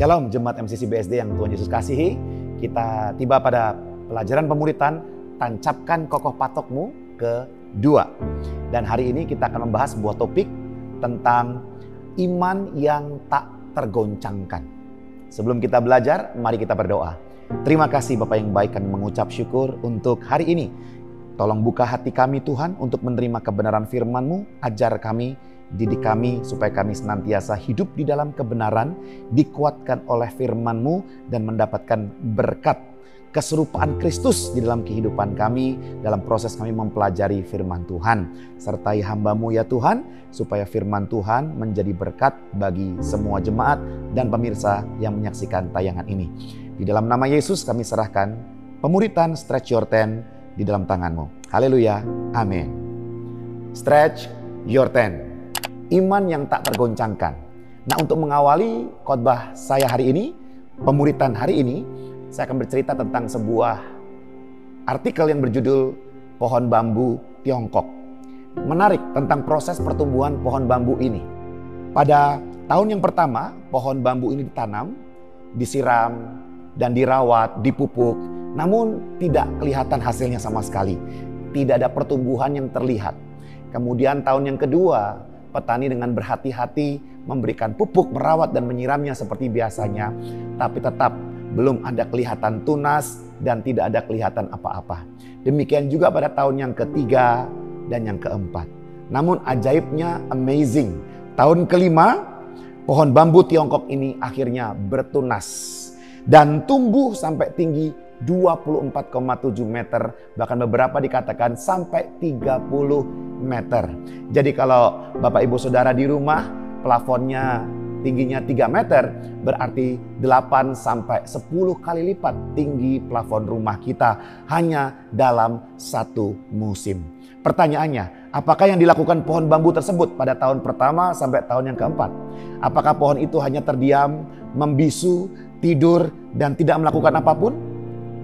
Shalom Jemaat MCC BSD yang Tuhan Yesus kasihi. Kita tiba pada pelajaran pemuritan Tancapkan Kokoh Patokmu kedua. Dan hari ini kita akan membahas sebuah topik tentang iman yang tak tergoncangkan. Sebelum kita belajar, mari kita berdoa. Terima kasih Bapa yang baik, kami mengucap syukur untuk hari ini. Tolong buka hati kami Tuhan untuk menerima kebenaran firman-Mu. Ajar kami, didik kami supaya kami senantiasa hidup di dalam kebenaran, dikuatkan oleh firman-Mu dan mendapatkan berkat keserupaan Kristus di dalam kehidupan kami, dalam proses kami mempelajari firman Tuhan. Sertai hamba-Mu ya Tuhan, supaya firman Tuhan menjadi berkat bagi semua jemaat dan pemirsa yang menyaksikan tayangan ini. Di dalam nama Yesus kami serahkan pemuritan Stretch Your Tent di dalam tangan-Mu. Haleluya, amin. Stretch Your Tent. Iman yang tak tergoncangkan. Nah, untuk mengawali khotbah saya hari ini, pemuritan hari ini, saya akan bercerita tentang sebuah artikel yang berjudul Pohon Bambu Tiongkok. Menarik tentang proses pertumbuhan pohon bambu ini. Pada tahun yang pertama, pohon bambu ini ditanam, disiram, dan dirawat, dipupuk. Namun tidak kelihatan hasilnya sama sekali. Tidak ada pertumbuhan yang terlihat. Kemudian tahun yang kedua, petani dengan berhati-hati memberikan pupuk, merawat dan menyiramnya seperti biasanya. Tapi tetap belum ada kelihatan tunas dan tidak ada kelihatan apa-apa. Demikian juga pada tahun yang ketiga dan yang keempat. Namun ajaibnya amazing. Tahun kelima, pohon bambu Tiongkok ini akhirnya bertunas. Dan tumbuh sampai tinggi 24,7 meter. Bahkan beberapa dikatakan sampai 30 meter. Jadi kalau Bapak Ibu Saudara di rumah plafonnya tingginya 3 meter, berarti 8 sampai 10 kali lipat tinggi plafon rumah kita hanya dalam satu musim. Pertanyaannya, apakah yang dilakukan pohon bambu tersebut pada tahun pertama sampai tahun yang keempat? Apakah pohon itu hanya terdiam, membisu, tidur, dan tidak melakukan apapun?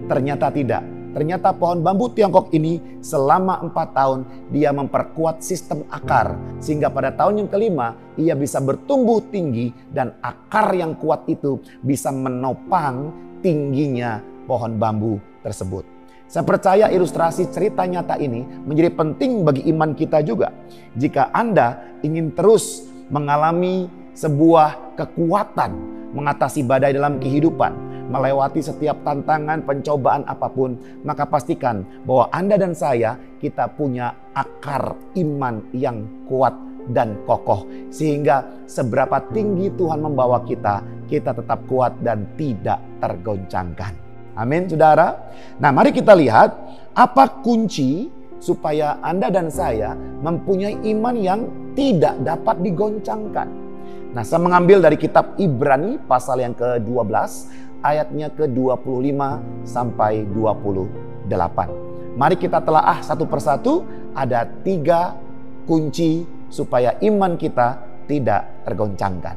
Ternyata tidak. Ternyata pohon bambu Tiongkok ini selama 4 tahun dia memperkuat sistem akar. Sehingga pada tahun yang kelima ia bisa bertumbuh tinggi dan akar yang kuat itu bisa menopang tingginya pohon bambu tersebut. Saya percaya ilustrasi cerita nyata ini menjadi penting bagi iman kita juga. Jika Anda ingin terus mengalami sebuah kekuatan mengatasi badai dalam kehidupan, melewati setiap tantangan, pencobaan apapun, maka pastikan bahwa Anda dan saya, kita punya akar iman yang kuat dan kokoh. Sehingga seberapa tinggi Tuhan membawa kita, kita tetap kuat dan tidak tergoncangkan. Amin, saudara. Nah, mari kita lihat apa kunci supaya Anda dan saya mempunyai iman yang tidak dapat digoncangkan. Nah, saya mengambil dari kitab Ibrani pasal yang ke-12 ayatnya ke-25 sampai 28. Mari kita telaah satu persatu. Ada 3 kunci supaya iman kita tidak tergoncangkan.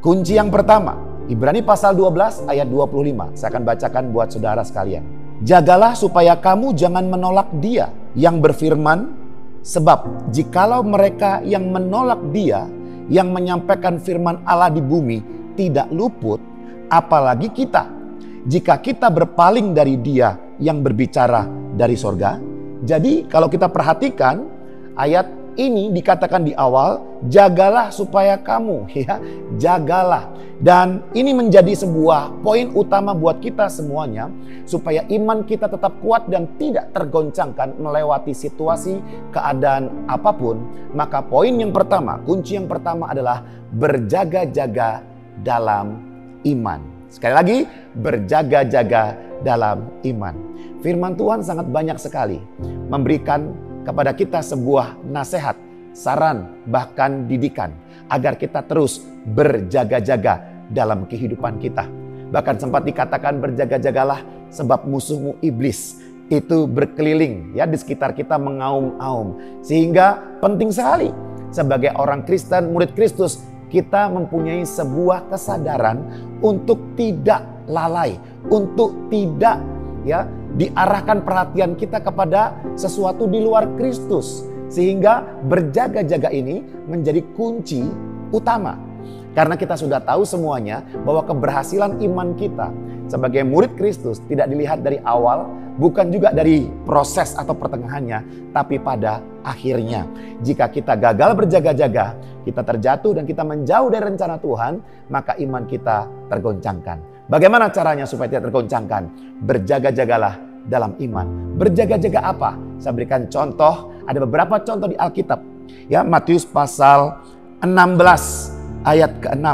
Kunci yang pertama, Ibrani pasal 12 ayat 25. Saya akan bacakan buat saudara sekalian. Jagalah supaya kamu jangan menolak Dia yang berfirman, sebab jikalau mereka yang menolak Dia yang menyampaikan firman Allah di bumi tidak luput, apalagi kita, jika kita berpaling dari Dia yang berbicara dari sorga. Jadi kalau kita perhatikan ayat ini dikatakan di awal, jagalah supaya kamu, ya, jagalah. Dan ini menjadi sebuah poin utama buat kita semuanya, supaya iman kita tetap kuat dan tidak tergoncangkan melewati situasi, keadaan apapun. Maka poin yang pertama, kunci yang pertama adalah berjaga-jaga dalam iman. Sekali lagi, berjaga-jaga dalam iman. Firman Tuhan sangat banyak sekali memberikan kepada kita sebuah nasihat, saran, bahkan didikan agar kita terus berjaga-jaga dalam kehidupan kita. Bahkan sempat dikatakan berjaga-jagalah sebab musuhmu iblis itu berkeliling ya di sekitar kita mengaum-aum. Sehingga penting sekali sebagai orang Kristen, murid Kristus, kita mempunyai sebuah kesadaran untuk tidak lalai, untuk tidak diarahkan perhatian kita kepada sesuatu di luar Kristus. Sehingga berjaga-jaga ini menjadi kunci utama. Karena kita sudah tahu semuanya bahwa keberhasilan iman kita sebagai murid Kristus tidak dilihat dari awal, bukan juga dari proses atau pertengahannya, tapi pada akhirnya. Jika kita gagal berjaga-jaga, kita terjatuh dan kita menjauh dari rencana Tuhan, maka iman kita tergoncangkan. Bagaimana caranya supaya tidak tergoncangkan? Berjaga-jagalah dalam iman. Berjaga-jaga apa? Saya berikan contoh, ada beberapa contoh di Alkitab. Ya, Matius pasal 16 ayat ke-6.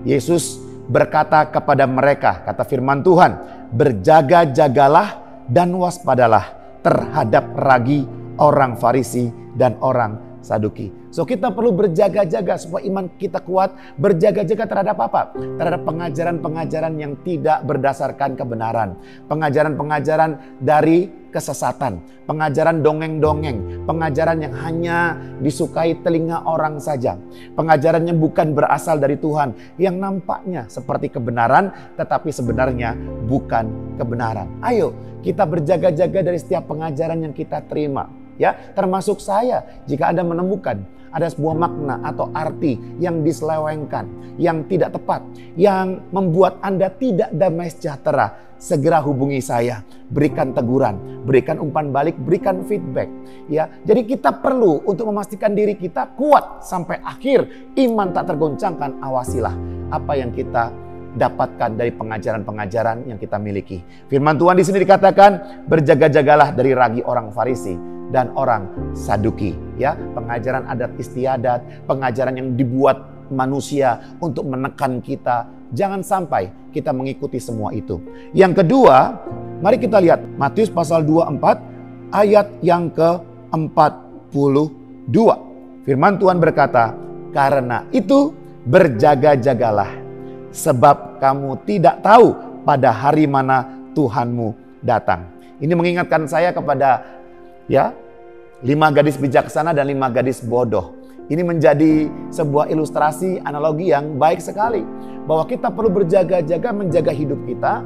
Yesus berkata kepada mereka, kata firman Tuhan, berjaga-jagalah dan waspadalah terhadap ragi orang Farisi dan orang Saduki. So kita perlu berjaga-jaga supaya iman kita kuat. Berjaga-jaga terhadap apa? Terhadap pengajaran-pengajaran yang tidak berdasarkan kebenaran. Pengajaran-pengajaran dari kesesatan. Pengajaran dongeng-dongeng. Pengajaran yang hanya disukai telinga orang saja. Pengajaran yang bukan berasal dari Tuhan. Yang nampaknya seperti kebenaran tetapi sebenarnya bukan kebenaran. Ayo kita berjaga-jaga dari setiap pengajaran yang kita terima. Ya, termasuk saya, jika Anda menemukan ada sebuah makna atau arti yang diselewengkan, yang tidak tepat, yang membuat Anda tidak damai sejahtera, segera hubungi saya, berikan teguran, berikan umpan balik, berikan feedback. Ya, jadi kita perlu untuk memastikan diri kita kuat sampai akhir, iman tak tergoncangkan. Awasilah apa yang kita dapatkan dari pengajaran-pengajaran yang kita miliki. Firman Tuhan di sini dikatakan, berjaga-jagalah dari ragi orang Farisi dan orang Saduki. Ya, pengajaran adat istiadat, pengajaran yang dibuat manusia untuk menekan kita. Jangan sampai kita mengikuti semua itu. Yang kedua, mari kita lihat Matius pasal 24 ayat yang ke-42. Firman Tuhan berkata, karena itu berjaga-jagalah, sebab kamu tidak tahu pada hari mana Tuhanmu datang. Ini mengingatkan saya kepada 5 gadis bijaksana dan 5 gadis bodoh. Ini menjadi sebuah ilustrasi analogi yang baik sekali. Bahwa kita perlu berjaga-jaga menjaga hidup kita.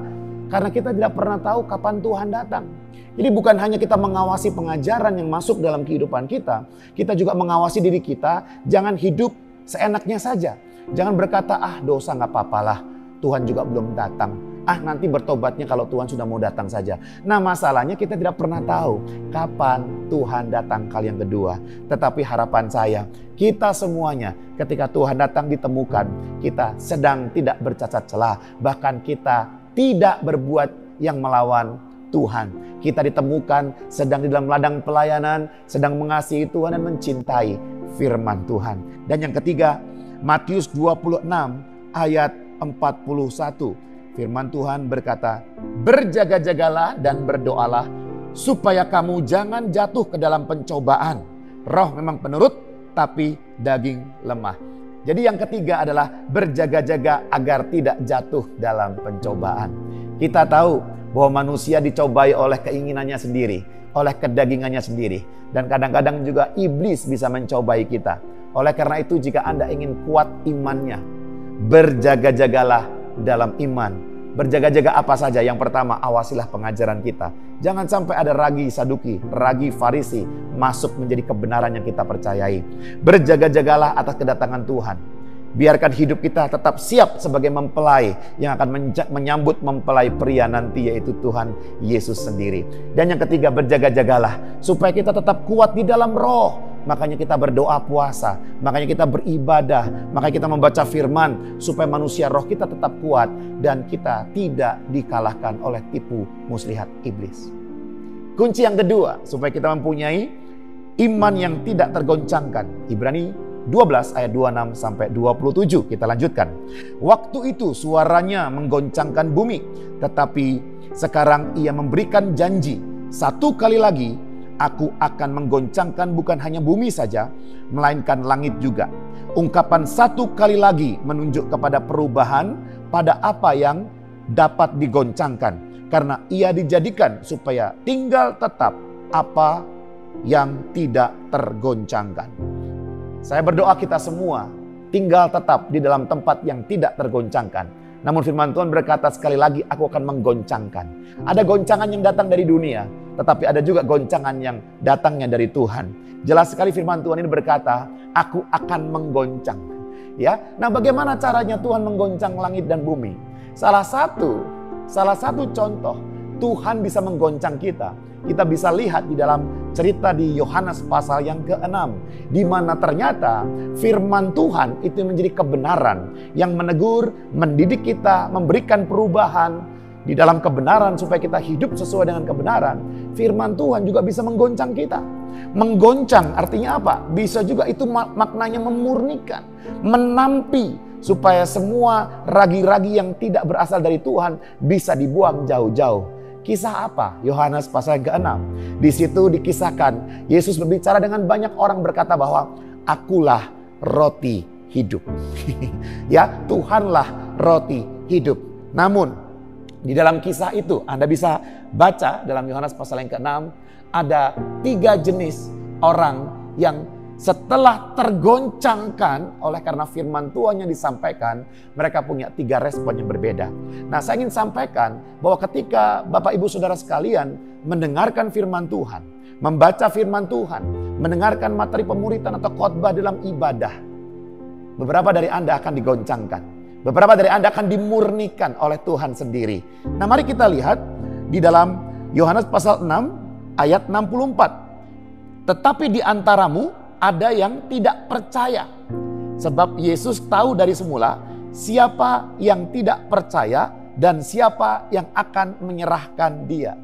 Karena kita tidak pernah tahu kapan Tuhan datang. Jadi bukan hanya kita mengawasi pengajaran yang masuk dalam kehidupan kita. Kita juga mengawasi diri kita. Jangan hidup seenaknya saja. Jangan berkata, dosa gak apa-apalah. Tuhan juga belum datang. Nanti bertobatnya kalau Tuhan sudah mau datang saja. Nah, masalahnya kita tidak pernah tahu kapan Tuhan datang kali yang kedua. Tetapi harapan saya, kita semuanya ketika Tuhan datang ditemukan, kita sedang tidak bercacat celah. Bahkan kita tidak berbuat yang melawan Tuhan. Kita ditemukan sedang di dalam ladang pelayanan, sedang mengasihi Tuhan dan mencintai firman Tuhan. Dan yang ketiga, Matius 26 ayat 41. Firman Tuhan berkata, berjaga-jagalah dan berdoalah supaya kamu jangan jatuh ke dalam pencobaan. Roh memang penurut, tapi daging lemah. Jadi yang ketiga adalah berjaga-jaga agar tidak jatuh dalam pencobaan. Kita tahu bahwa manusia dicobai oleh keinginannya sendiri, oleh kedagingannya sendiri. Dan kadang-kadang juga iblis bisa mencobai kita. Oleh karena itu, jika Anda ingin kuat imannya, berjaga-jagalah dalam iman. Berjaga-jaga apa saja? Yang pertama, awasilah pengajaran kita. Jangan sampai ada ragi Saduki, ragi Farisi masuk menjadi kebenaran yang kita percayai. Berjaga-jagalah atas kedatangan Tuhan. Biarkan hidup kita tetap siap sebagai mempelai yang akan menyambut mempelai pria nanti, yaitu Tuhan Yesus sendiri. Dan yang ketiga, berjaga-jagalah supaya kita tetap kuat di dalam roh. Makanya kita berdoa puasa, makanya kita beribadah, makanya kita membaca firman supaya manusia roh kita tetap kuat dan kita tidak dikalahkan oleh tipu muslihat iblis. Kunci yang kedua supaya kita mempunyai iman yang tidak tergoncangkan. Ibrani 12 ayat 26 sampai 27 kita lanjutkan. Waktu itu suaranya menggoncangkan bumi, tetapi sekarang ia memberikan janji, satu kali lagi aku akan menggoncangkan bukan hanya bumi saja, melainkan langit juga. Ungkapan satu kali lagi menunjuk kepada perubahan pada apa yang dapat digoncangkan. Karena ia dijadikan supaya tinggal tetap apa yang tidak tergoncangkan. Saya berdoa kita semua tinggal tetap di dalam tempat yang tidak tergoncangkan. Namun firman Tuhan berkata sekali lagi, aku akan menggoncangkan. Ada goncangan yang datang dari dunia, tetapi ada juga goncangan yang datangnya dari Tuhan. Jelas sekali firman Tuhan ini berkata, aku akan menggoncang. Ya, nah bagaimana caranya Tuhan menggoncang langit dan bumi? Salah satu contoh Tuhan bisa menggoncang kita. Kita bisa lihat di dalam cerita di Yohanes pasal yang ke-6, di mana ternyata firman Tuhan itu menjadi kebenaran yang menegur, mendidik kita, memberikan perubahan di dalam kebenaran supaya kita hidup sesuai dengan kebenaran. Firman Tuhan juga bisa menggoncang kita. Menggoncang artinya apa? Bisa juga itu maknanya memurnikan, menampi, supaya semua ragi-ragi yang tidak berasal dari Tuhan bisa dibuang jauh-jauh. Kisah apa? Yohanes pasal yang ke-6. Di situ dikisahkan Yesus berbicara dengan banyak orang, berkata bahwa akulah roti hidup. Ya, Tuhanlah roti hidup. Namun di dalam kisah itu Anda bisa baca dalam Yohanes pasal yang ke-6, ada 3 jenis orang yang setelah tergoncangkan oleh karena firman Tuhan yang disampaikan, mereka punya 3 respon yang berbeda. Nah, saya ingin sampaikan bahwa ketika Bapak Ibu Saudara sekalian mendengarkan firman Tuhan, membaca firman Tuhan, mendengarkan materi pemuritan atau khotbah dalam ibadah, beberapa dari Anda akan digoncangkan. Beberapa dari Anda akan dimurnikan oleh Tuhan sendiri. Nah, mari kita lihat di dalam Yohanes pasal 6 ayat 64. Tetapi di antaramu ada yang tidak percaya. Sebab Yesus tahu dari semula siapa yang tidak percaya dan siapa yang akan menyerahkan dia.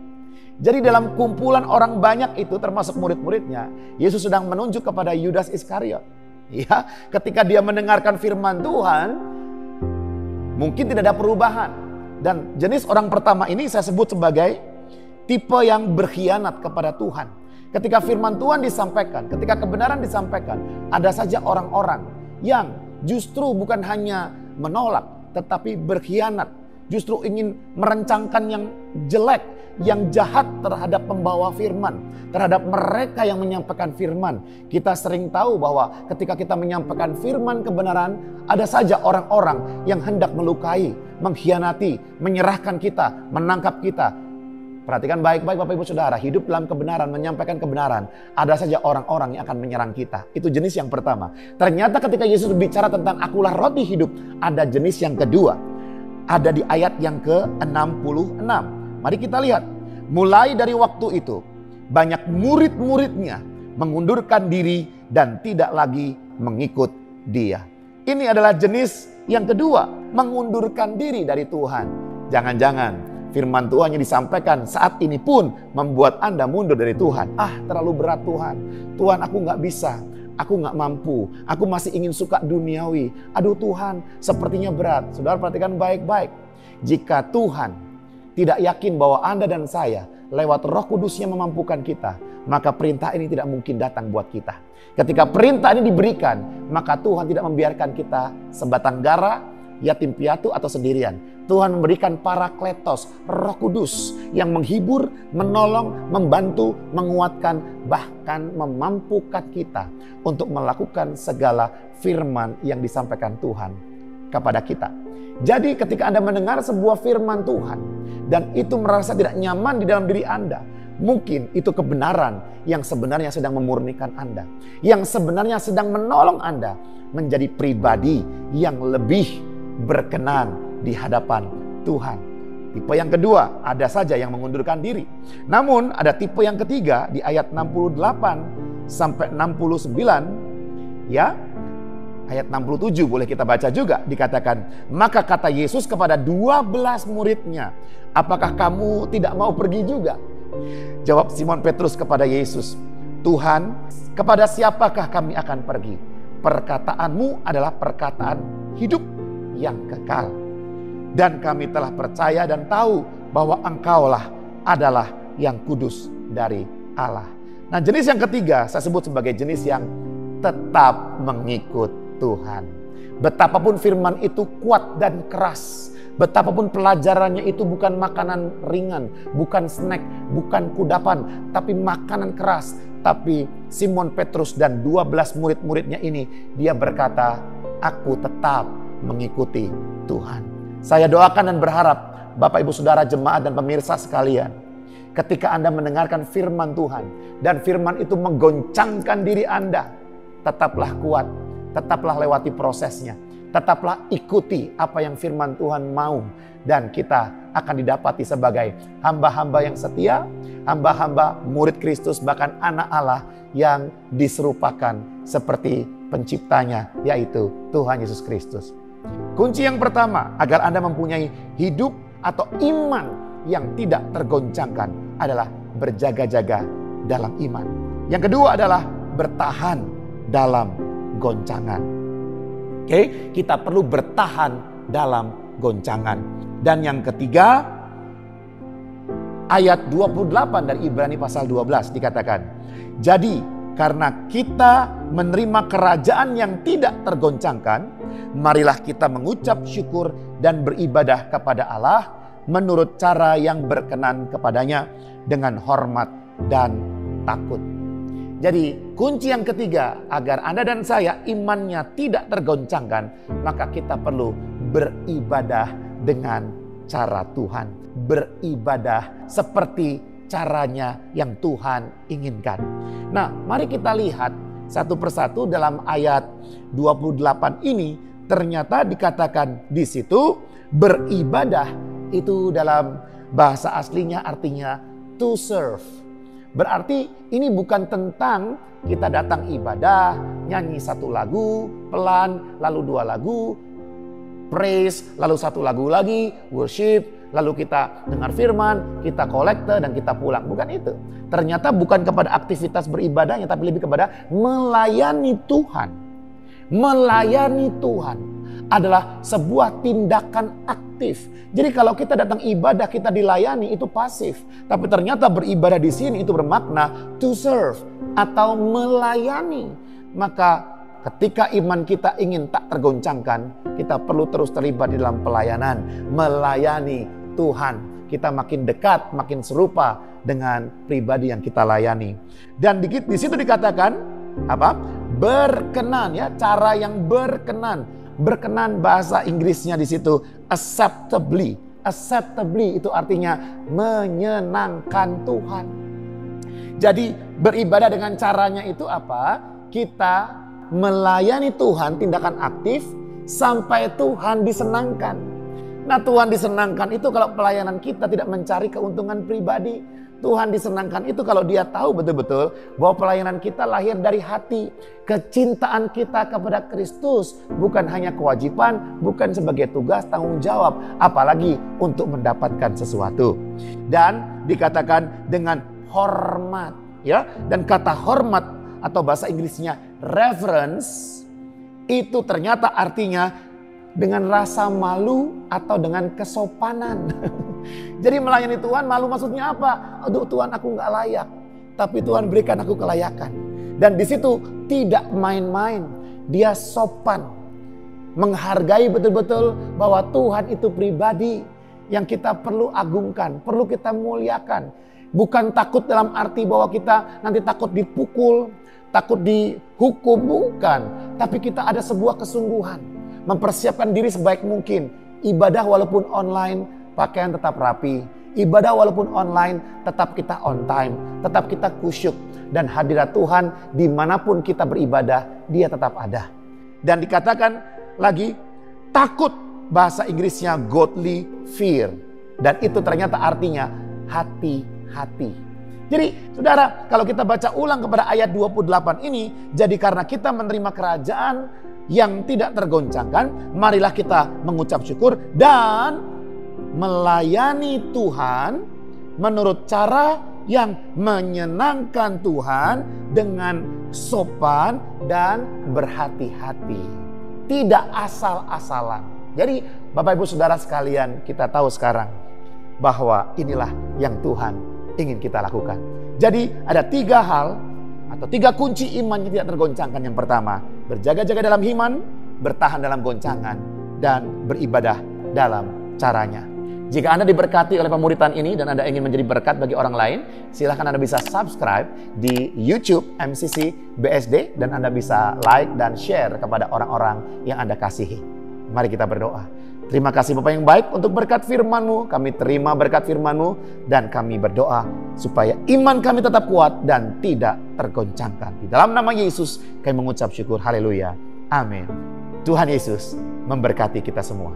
Jadi dalam kumpulan orang banyak itu, termasuk murid-muridnya, Yesus sedang menunjuk kepada Yudas Iskariot. Ya, ketika dia mendengarkan firman Tuhan, mungkin tidak ada perubahan. Dan jenis orang pertama ini saya sebut sebagai tipe yang berkhianat kepada Tuhan. Ketika firman Tuhan disampaikan, ketika kebenaran disampaikan, ada saja orang-orang yang justru bukan hanya menolak, tetapi berkhianat. Justru ingin merencangkan yang jelek, yang jahat terhadap pembawa firman, terhadap mereka yang menyampaikan firman. Kita sering tahu bahwa ketika kita menyampaikan firman kebenaran, ada saja orang-orang yang hendak melukai, mengkhianati, menyerahkan kita, menangkap kita. Perhatikan baik-baik Bapak Ibu Saudara, hidup dalam kebenaran, menyampaikan kebenaran. Ada saja orang-orang yang akan menyerang kita. Itu jenis yang pertama. Ternyata ketika Yesus berbicara tentang akulah roti hidup, ada jenis yang kedua. Ada di ayat yang ke-66. Mari kita lihat. Mulai dari waktu itu, banyak murid-muridnya mengundurkan diri dan tidak lagi mengikut dia. Ini adalah jenis yang kedua, mengundurkan diri dari Tuhan. Jangan-jangan firman Tuhan yang disampaikan saat ini pun membuat Anda mundur dari Tuhan. Terlalu berat Tuhan. Tuhan, aku gak bisa. Aku gak mampu. Aku masih ingin suka duniawi. Aduh Tuhan, sepertinya berat. Saudara perhatikan baik-baik. Jika Tuhan tidak yakin bahwa Anda dan saya lewat Roh Kudus yang memampukan kita, maka perintah ini tidak mungkin datang buat kita. Ketika perintah ini diberikan, maka Tuhan tidak membiarkan kita sebatang kara, yatim piatu atau sendirian. Tuhan memberikan Parakletos, Roh Kudus yang menghibur, menolong, membantu, menguatkan, bahkan memampukan kita untuk melakukan segala firman yang disampaikan Tuhan kepada kita. Jadi ketika Anda mendengar sebuah firman Tuhan dan itu merasa tidak nyaman di dalam diri Anda, mungkin itu kebenaran yang sebenarnya sedang memurnikan Anda, yang sebenarnya sedang menolong Anda menjadi pribadi yang lebih berkenan di hadapan Tuhan. Tipe yang kedua, ada saja yang mengundurkan diri. Namun ada tipe yang ketiga di ayat 68 sampai 69, ya. Ayat 67 boleh kita baca juga, dikatakan, maka kata Yesus kepada 12 muridnya, apakah kamu tidak mau pergi juga? Jawab Simon Petrus kepada Yesus, Tuhan, kepada siapakah kami akan pergi? Perkataanmu adalah perkataan hidup yang kekal. Dan kami telah percaya dan tahu bahwa Engkaulah adalah yang kudus dari Allah. Nah, jenis yang ketiga saya sebut sebagai jenis yang tetap mengikut Tuhan. Betapapun firman itu kuat dan keras, betapapun pelajarannya itu bukan makanan ringan, bukan snack, bukan kudapan, tapi makanan keras. Tapi Simon Petrus dan 12 murid-muridnya ini, dia berkata, aku tetap mengikuti Tuhan. Saya doakan dan berharap Bapak Ibu Saudara jemaat dan pemirsa sekalian, ketika Anda mendengarkan firman Tuhan dan firman itu menggoncangkan diri Anda, tetaplah kuat, Tetaplah lewati prosesnya. Tetaplah ikuti apa yang firman Tuhan mau. Dan kita akan didapati sebagai hamba-hamba yang setia, hamba-hamba murid Kristus, bahkan anak Allah yang diserupakan seperti penciptanya, yaitu Tuhan Yesus Kristus. Kunci yang pertama agar Anda mempunyai hidup atau iman yang tidak tergoncangkan adalah berjaga-jaga dalam iman. Yang kedua adalah bertahan dalam goncangan. Oke, kita perlu bertahan dalam goncangan. Dan yang ketiga, ayat 28 dari Ibrani pasal 12 dikatakan, jadi karena kita menerima kerajaan yang tidak tergoncangkan, marilah kita mengucap syukur dan beribadah kepada Allah menurut cara yang berkenan kepadanya dengan hormat dan takut. Jadi kunci yang ketiga agar Anda dan saya imannya tidak tergoncangkan, maka kita perlu beribadah dengan cara Tuhan. Beribadah seperti caranya yang Tuhan inginkan. Nah, mari kita lihat satu persatu dalam ayat 28 ini. Ternyata dikatakan di situ beribadah itu dalam bahasa aslinya artinya to serve. Berarti ini bukan tentang kita datang ibadah, nyanyi satu lagu, pelan, lalu dua lagu, praise, lalu satu lagu lagi, worship, lalu kita dengar firman, kita kolekte dan kita pulang. Bukan itu. Ternyata bukan kepada aktivitas beribadahnya, tapi lebih kepada melayani Tuhan. Melayani Tuhan adalah sebuah tindakan aktif. Jadi kalau kita datang ibadah, kita dilayani, itu pasif. Tapi ternyata beribadah di sini itu bermakna to serve atau melayani. Maka ketika iman kita ingin tak tergoncangkan, kita perlu terus terlibat di dalam pelayanan, melayani Tuhan. Kita makin dekat, makin serupa dengan pribadi yang kita layani. Dan di situ dikatakan apa? Berkenan, ya, cara yang berkenan. Berkenan bahasa Inggrisnya di situ acceptably. Acceptably itu artinya menyenangkan Tuhan. Jadi beribadah dengan caranya itu apa? Kita melayani Tuhan, tindakan aktif sampai Tuhan disenangkan. Nah, Tuhan disenangkan itu kalau pelayanan kita tidak mencari keuntungan pribadi. Tuhan disenangkan itu kalau dia tahu betul-betul bahwa pelayanan kita lahir dari hati. Kecintaan kita kepada Kristus bukan hanya kewajiban, bukan sebagai tugas, tanggung jawab, apalagi untuk mendapatkan sesuatu. Dan dikatakan dengan hormat, ya. Dan kata hormat atau bahasa Inggrisnya reverence itu ternyata artinya dengan rasa malu atau dengan kesopanan. Jadi melayani Tuhan malu maksudnya apa? Aduh Tuhan, aku gak layak. Tapi Tuhan berikan aku kelayakan. Dan di situ tidak main-main. Dia sopan. Menghargai betul-betul bahwa Tuhan itu pribadi yang kita perlu agungkan, perlu kita muliakan. Bukan takut dalam arti bahwa kita nanti takut dipukul, takut dihukum, bukan. Tapi kita ada sebuah kesungguhan. Mempersiapkan diri sebaik mungkin. Ibadah walaupun online, pakaian tetap rapi. Ibadah walaupun online, tetap kita on time. Tetap kita khusyuk. Dan hadirat Tuhan dimanapun kita beribadah, dia tetap ada. Dan dikatakan lagi, takut. Bahasa Inggrisnya godly fear. Dan itu ternyata artinya hati-hati. Jadi saudara, kalau kita baca ulang kepada ayat 28 ini, jadi karena kita menerima kerajaan yang tidak tergoncangkan, marilah kita mengucap syukur dan melayani Tuhan menurut cara yang menyenangkan Tuhan dengan sopan dan berhati-hati. Tidak asal-asalan. Jadi Bapak Ibu Saudara sekalian, kita tahu sekarang bahwa inilah yang Tuhan ingin kita lakukan. Jadi ada 3 hal atau 3 kunci iman yang tidak tergoncangkan. Yang pertama, berjaga-jaga dalam iman, bertahan dalam goncangan, dan beribadah dalam caranya. Jika Anda diberkati oleh pemuritan ini dan Anda ingin menjadi berkat bagi orang lain, silahkan Anda bisa subscribe di YouTube MCC BSD dan Anda bisa like dan share kepada orang-orang yang Anda kasihi. Mari kita berdoa. Terima kasih Bapak yang baik untuk berkat firman-Mu. Kami terima berkat firman-Mu dan kami berdoa supaya iman kami tetap kuat dan tidak tergoncangkan. Di dalam nama Yesus kami mengucap syukur. Haleluya. Amin. Tuhan Yesus memberkati kita semua.